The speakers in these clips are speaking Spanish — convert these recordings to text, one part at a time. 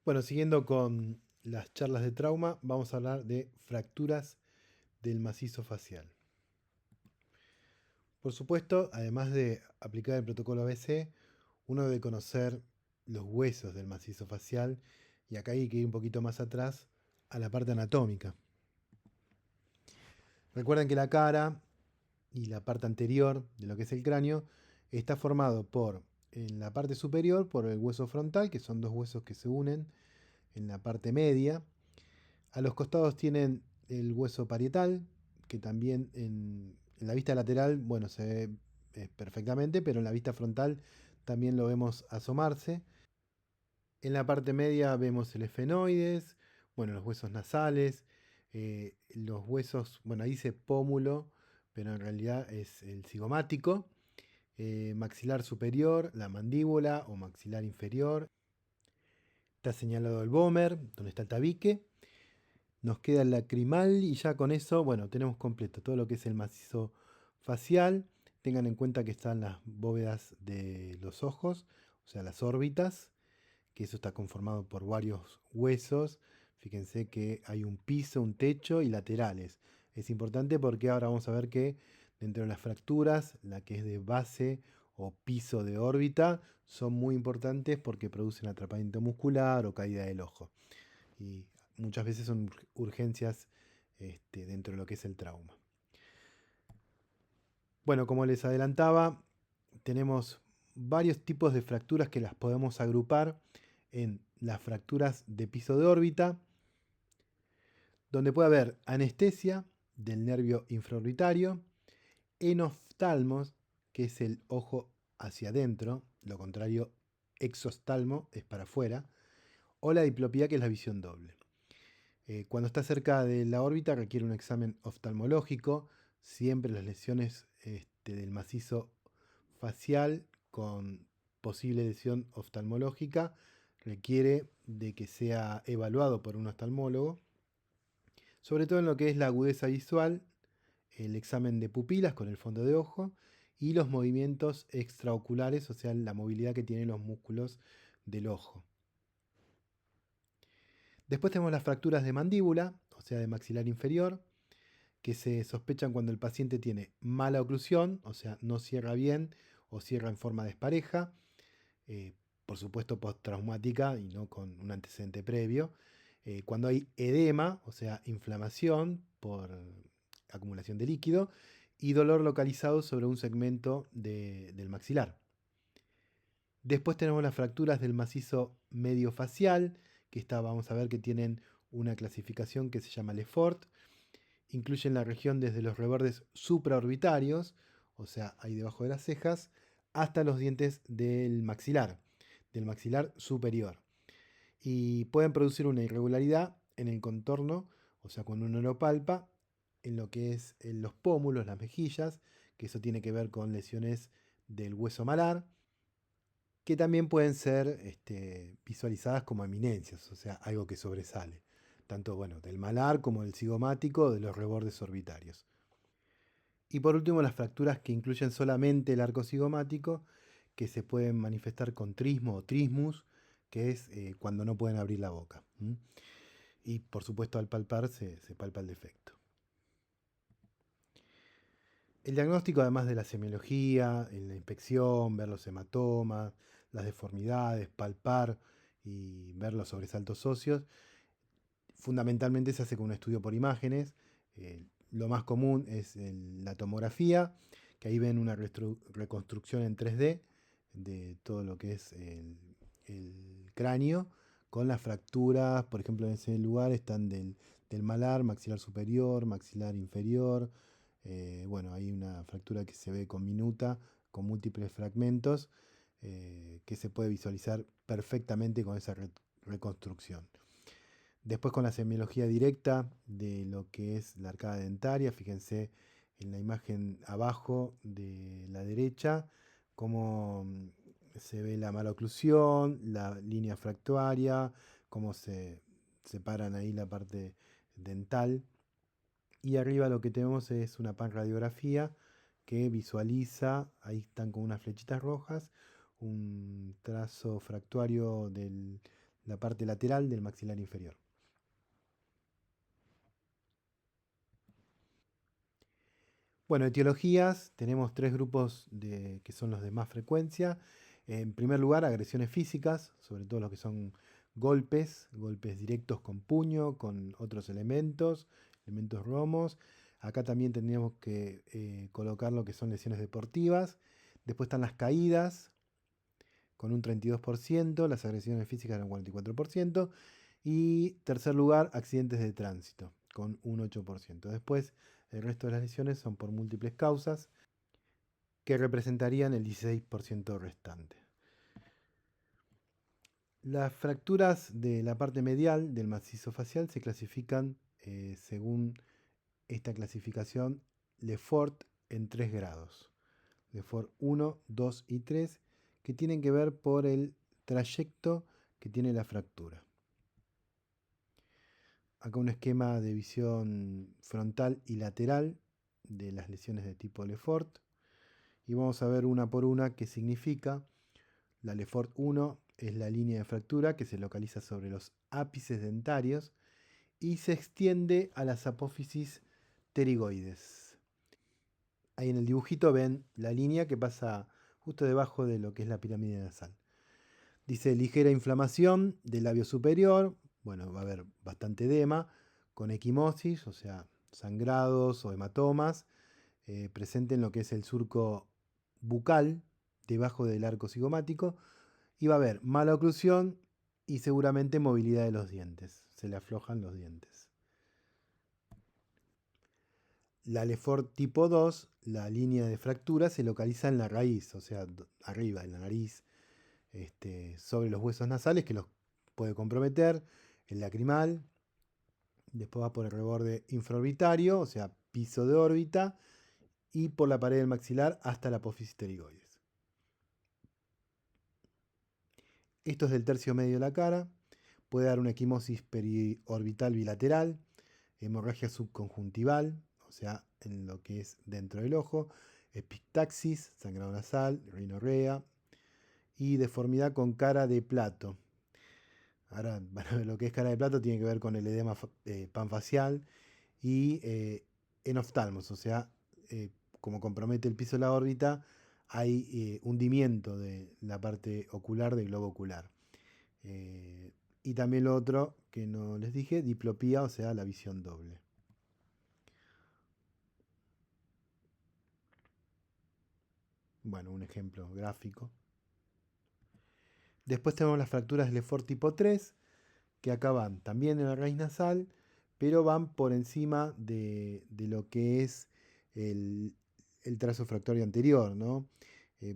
Bueno, siguiendo con las charlas de trauma, vamos a hablar de fracturas del macizo facial. Por supuesto, además de aplicar el protocolo ABC, uno debe conocer los huesos del macizo facial y acá hay que ir un poquito más atrás a la parte anatómica. Recuerden que la cara y la parte anterior de lo que es el cráneo está formado por, en la parte superior, por el hueso frontal, que son dos huesos que se unen en la parte media. A los costados tienen el hueso parietal, que también en la vista lateral, bueno, se ve perfectamente, pero en la vista frontal también lo vemos asomarse. En la parte media vemos el esfenoides, bueno, los huesos nasales, los huesos, bueno, ahí dice pómulo, pero en realidad es el cigomático, maxilar superior, la mandíbula o maxilar inferior. Está señalado el vómer, donde está el tabique. Nos queda el lacrimal y ya con eso, bueno, tenemos completo todo lo que es el macizo facial. Tengan en cuenta que están las bóvedas de los ojos, o sea, las órbitas, que eso está conformado por varios huesos. Fíjense que hay un piso, un techo y laterales. Es importante porque ahora vamos a ver que dentro de las fracturas, la que es de base o piso de órbita, son muy importantes porque producen atrapamiento muscular o caída del ojo. Y muchas veces son urgencias dentro de lo que es el trauma. Bueno, como les adelantaba, tenemos varios tipos de fracturas que las podemos agrupar en las fracturas de piso de órbita, donde puede haber anestesia del nervio infraorbitario, enoftalmos, que es el ojo hacia adentro, lo contrario, exoftalmo es para afuera, o la diplopía, que es la visión doble. Cuando está cerca de la órbita requiere un examen oftalmológico. Siempre las lesiones del macizo facial con posible lesión oftalmológica requiere de que sea evaluado por un oftalmólogo, sobre todo en lo que es la agudeza visual, el examen de pupilas con el fondo de ojo y los movimientos extraoculares, o sea, la movilidad que tienen los músculos del ojo. Después tenemos las fracturas de mandíbula, o sea, de maxilar inferior, que se sospechan cuando el paciente tiene mala oclusión, o sea, no cierra bien o cierra en forma despareja, eh, por supuesto postraumática y no con un antecedente previo. Cuando hay edema, o sea, inflamación por acumulación de líquido y dolor localizado sobre un segmento del maxilar. Después tenemos las fracturas del macizo medio facial, que vamos a ver que tienen una clasificación que se llama Lefort. Incluyen la región desde los rebordes supraorbitarios, o sea, ahí debajo de las cejas, hasta los dientes del maxilar superior. Y pueden producir una irregularidad en el contorno, o sea, cuando uno lo palpa, en lo que es en los pómulos, las mejillas, que eso tiene que ver con lesiones del hueso malar, que también pueden ser visualizadas como eminencias, o sea, algo que sobresale, tanto bueno, del malar como del cigomático, de los rebordes orbitarios. Y por último, las fracturas que incluyen solamente el arco cigomático, que se pueden manifestar con trismo o trismus, que es cuando no pueden abrir la boca. Y por supuesto, al palpar se palpa el defecto. El diagnóstico, además de la semiología, en la inspección, ver los hematomas, las deformidades, palpar y ver los sobresaltos óseos, fundamentalmente se hace con un estudio por imágenes. Lo más común es la tomografía, que ahí ven una reconstrucción en 3D de todo lo que es el cráneo, con las fracturas, por ejemplo, en ese lugar están del malar, maxilar superior, maxilar inferior. Bueno, hay una fractura que se ve con minuta, con múltiples fragmentos, que se puede visualizar perfectamente con esa reconstrucción. Después con la semiología directa de lo que es la arcada dentaria, fíjense en la imagen abajo de la derecha, cómo se ve la mala oclusión, la línea fractuaria, cómo se separan ahí la parte dental. Y arriba lo que tenemos es una panradiografía que visualiza, ahí están con unas flechitas rojas, un trazo fractuario de la parte lateral del maxilar inferior. Bueno, etiologías, tenemos tres grupos que son los de más frecuencia. En primer lugar, agresiones físicas, sobre todo los que son golpes directos con puño, con otros elementos romos. Acá también tendríamos que colocar lo que son lesiones deportivas. Después están las caídas, con un 32%, las agresiones físicas eran un 44%. Y tercer lugar, accidentes de tránsito, con un 8%. Después, el resto de las lesiones son por múltiples causas, que representarían el 16% restante. Las fracturas de la parte medial del macizo facial se clasifican según esta clasificación Lefort en 3 grados. Lefort 1, 2 y 3, que tienen que ver por el trayecto que tiene la fractura. Acá un esquema de visión frontal y lateral de las lesiones de tipo Lefort. Y vamos a ver una por una qué significa. La Lefort 1 es la línea de fractura que se localiza sobre los ápices dentarios y se extiende a las apófisis pterigoides. Ahí en el dibujito ven la línea que pasa justo debajo de lo que es la pirámide nasal. Dice ligera inflamación del labio superior. Bueno, va a haber bastante edema, con equimosis, o sea, sangrados o hematomas, presente en lo que es el surco bucal, debajo del arco cigomático, y va a haber mala oclusión y seguramente movilidad de los dientes. Se le aflojan los dientes. La Lefort tipo 2, la línea de fractura se localiza en la raíz, o sea, arriba, en la nariz, sobre los huesos nasales, que los puede comprometer, el lacrimal. Después va por el reborde infraorbitario, o sea, piso de órbita, y por la pared del maxilar hasta la apófisis pterigoides. Esto es del tercio medio de la cara. Puede dar una equimosis periorbital bilateral, hemorragia subconjuntival, o sea, en lo que es dentro del ojo, epistaxis, sangrado nasal, rinorrea y deformidad con cara de plato. Ahora, bueno, lo que es cara de plato tiene que ver con el edema panfacial y enoftalmos, o sea, como compromete el piso de la órbita, hay hundimiento de la parte ocular del globo ocular. Y también lo otro que no les dije, diplopía, o sea, la visión doble. Bueno, un ejemplo gráfico. Después tenemos las fracturas de Lefort tipo 3, que acá van también en la raíz nasal, pero van por encima de lo que es el trazo fractorio anterior, ¿no? Eh,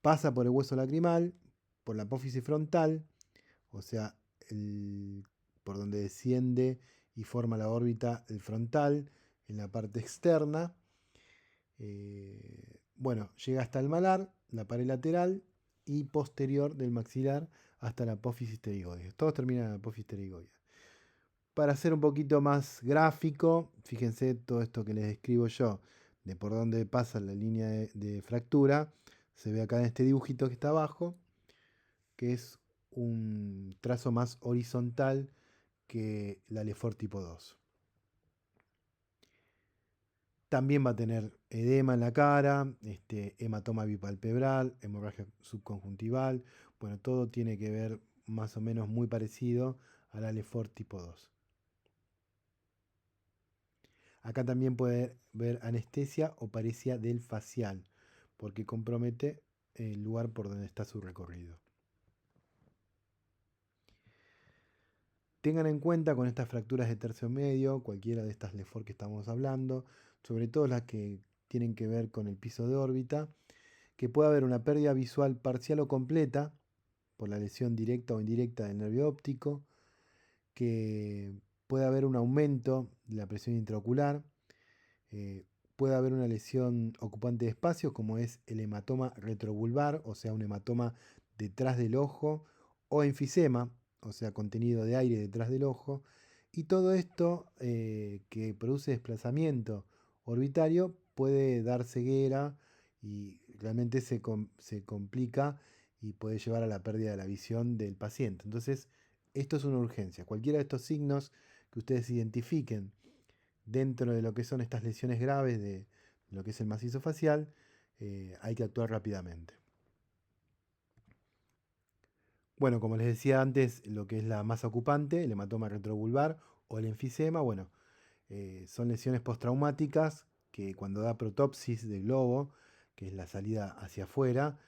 Pasa por el hueso lacrimal, por la apófisis frontal, o sea, por donde desciende y forma la órbita el frontal en la parte externa. Bueno, llega hasta el malar, la pared lateral y posterior del maxilar hasta la apófisis pterigoides. Todos terminan en la apófisis pterigoides. Para ser un poquito más gráfico, fíjense todo esto que les describo yo, de por dónde pasa la línea de fractura, se ve acá en este dibujito que está abajo, que es un trazo más horizontal que la Lefort tipo 2. También va a tener edema en la cara, hematoma bipalpebral, hemorragia subconjuntival. Bueno, todo tiene que ver más o menos muy parecido a la Lefort tipo 2. Acá también puede ver anestesia o paresia del facial, porque compromete el lugar por donde está su recorrido. Tengan en cuenta con estas fracturas de tercio medio, cualquiera de estas Lefort que estamos hablando, sobre todo las que tienen que ver con el piso de órbita, que puede haber una pérdida visual parcial o completa por la lesión directa o indirecta del nervio óptico, que puede haber un aumento de la presión intraocular, eh, puede haber una lesión ocupante de espacio como es el hematoma retrovulvar, o sea, un hematoma detrás del ojo, o enfisema, o sea, contenido de aire detrás del ojo, y todo esto que produce desplazamiento orbitario puede dar ceguera y realmente se complica y puede llevar a la pérdida de la visión del paciente. Entonces, esto es una urgencia. Cualquiera de estos signos que ustedes identifiquen dentro de lo que son estas lesiones graves de lo que es el macizo facial, hay que actuar rápidamente. Bueno, como les decía antes, lo que es la masa ocupante, el hematoma retrovulvar o el enfisema, bueno, son lesiones postraumáticas que cuando da protopsis del globo, que es la salida hacia afuera,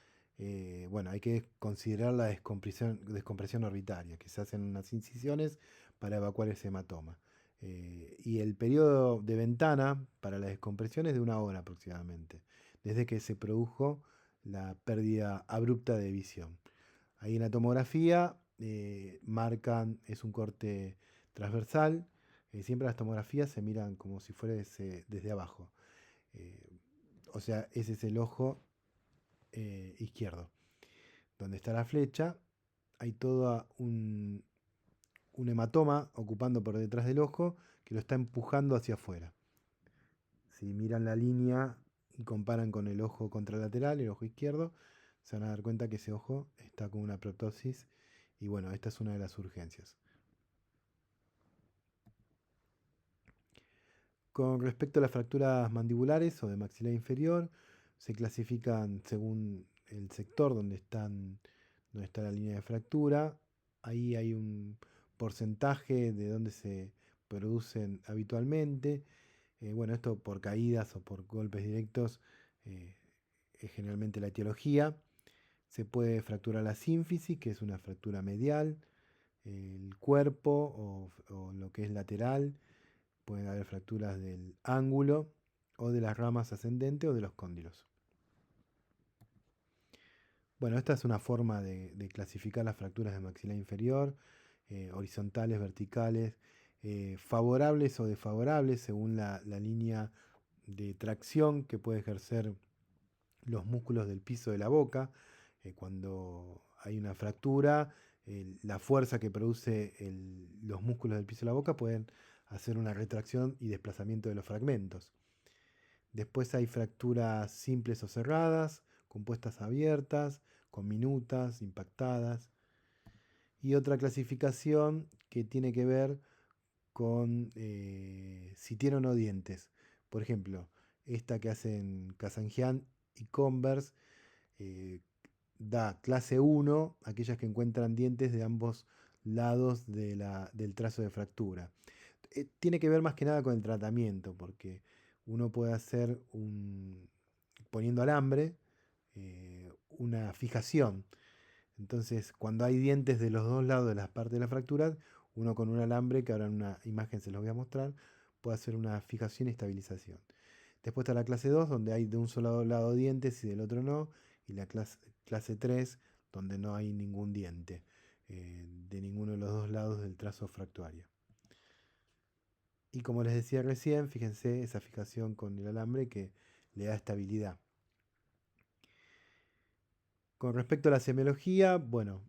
bueno, hay que considerar la descompresión orbitaria, que se hacen unas incisiones para evacuar ese hematoma. Y el periodo de ventana para la descompresión es de 1 hora aproximadamente, desde que se produjo la pérdida abrupta de visión. Ahí en la tomografía marcan, es un corte transversal. Siempre las tomografías se miran como si fuese desde abajo. Eh, o sea, ese es el ojo izquierdo. Donde está la flecha, hay todo un hematoma ocupando por detrás del ojo que lo está empujando hacia afuera. Si miran la línea y comparan con el ojo contralateral, el ojo izquierdo, se van a dar cuenta que ese ojo está con una proptosis. Y bueno, esta es una de las urgencias. Con respecto a las fracturas mandibulares o de maxilar inferior, se clasifican según el sector donde está la línea de fractura. Ahí hay un porcentaje de donde se producen habitualmente. Bueno, esto por caídas o por golpes directos eh, es generalmente la etiología. Se puede fracturar la sínfisis, que es una fractura medial, el cuerpo o lo que es lateral. Pueden haber fracturas del ángulo o de las ramas ascendentes o de los cóndilos. Bueno, esta es una forma de clasificar las fracturas de maxilar inferior, horizontales, verticales, favorables o desfavorables según la línea de tracción que puede ejercer los músculos del piso de la boca. Cuando hay una fractura, la fuerza que produce los músculos del piso de la boca pueden hacer una retracción y desplazamiento de los fragmentos. Después hay fracturas simples o cerradas, compuestas abiertas, con minutas, impactadas. Y otra clasificación que tiene que ver con si tiene o no dientes. Por ejemplo, esta que hacen Kazanjian y Converse eh, da clase 1, aquellas que encuentran dientes de ambos lados del trazo de fractura. Tiene que ver más que nada con el tratamiento, porque uno puede hacer poniendo alambre una fijación. Entonces, cuando hay dientes de los dos lados de las partes de la fractura, uno con un alambre, que ahora en una imagen se los voy a mostrar, puede hacer una fijación y estabilización. Después está la clase 2, donde hay de un solo lado dientes y del otro no. Y la clase 3, donde no hay ningún diente de ninguno de los dos lados del trazo fractuario. Y como les decía recién, fíjense esa fijación con el alambre que le da estabilidad. Con respecto a la semiología, bueno,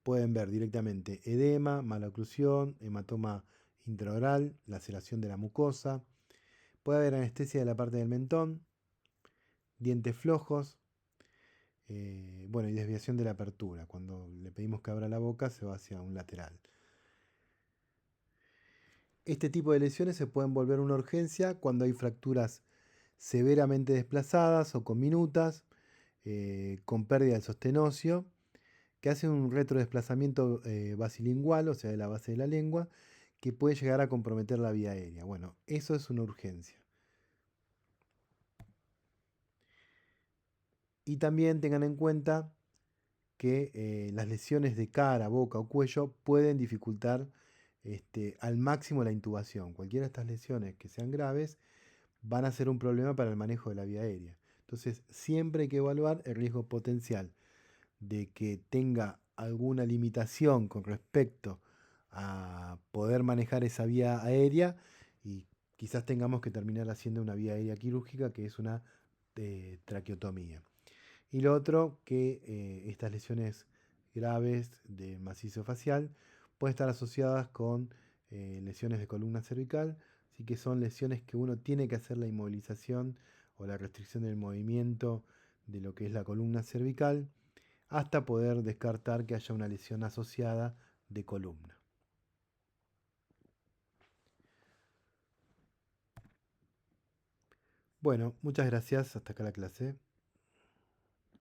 pueden ver directamente edema, mala oclusión, hematoma intraoral, laceración de la mucosa. Puede haber anestesia de la parte del mentón, dientes flojos, bueno, y desviación de la apertura. Cuando le pedimos que abra la boca, se va hacia un lateral. Este tipo de lesiones se pueden volver una urgencia cuando hay fracturas severamente desplazadas o con minutas, con pérdida del sostén óseo, que hacen un retrodesplazamiento basilingual, o sea, de la base de la lengua, que puede llegar a comprometer la vía aérea. Bueno, eso es una urgencia. Y también tengan en cuenta que las lesiones de cara, boca o cuello pueden dificultar al máximo la intubación. Cualquiera de estas lesiones que sean graves van a ser un problema para el manejo de la vía aérea. Entonces, siempre hay que evaluar el riesgo potencial de que tenga alguna limitación con respecto a poder manejar esa vía aérea y quizás tengamos que terminar haciendo una vía aérea quirúrgica que es una traqueotomía. Y lo otro, que estas lesiones graves de macizo facial pueden estar asociadas con lesiones de columna cervical, así que son lesiones que uno tiene que hacer la inmovilización o la restricción del movimiento de lo que es la columna cervical hasta poder descartar que haya una lesión asociada de columna. Bueno, muchas gracias. Hasta acá la clase.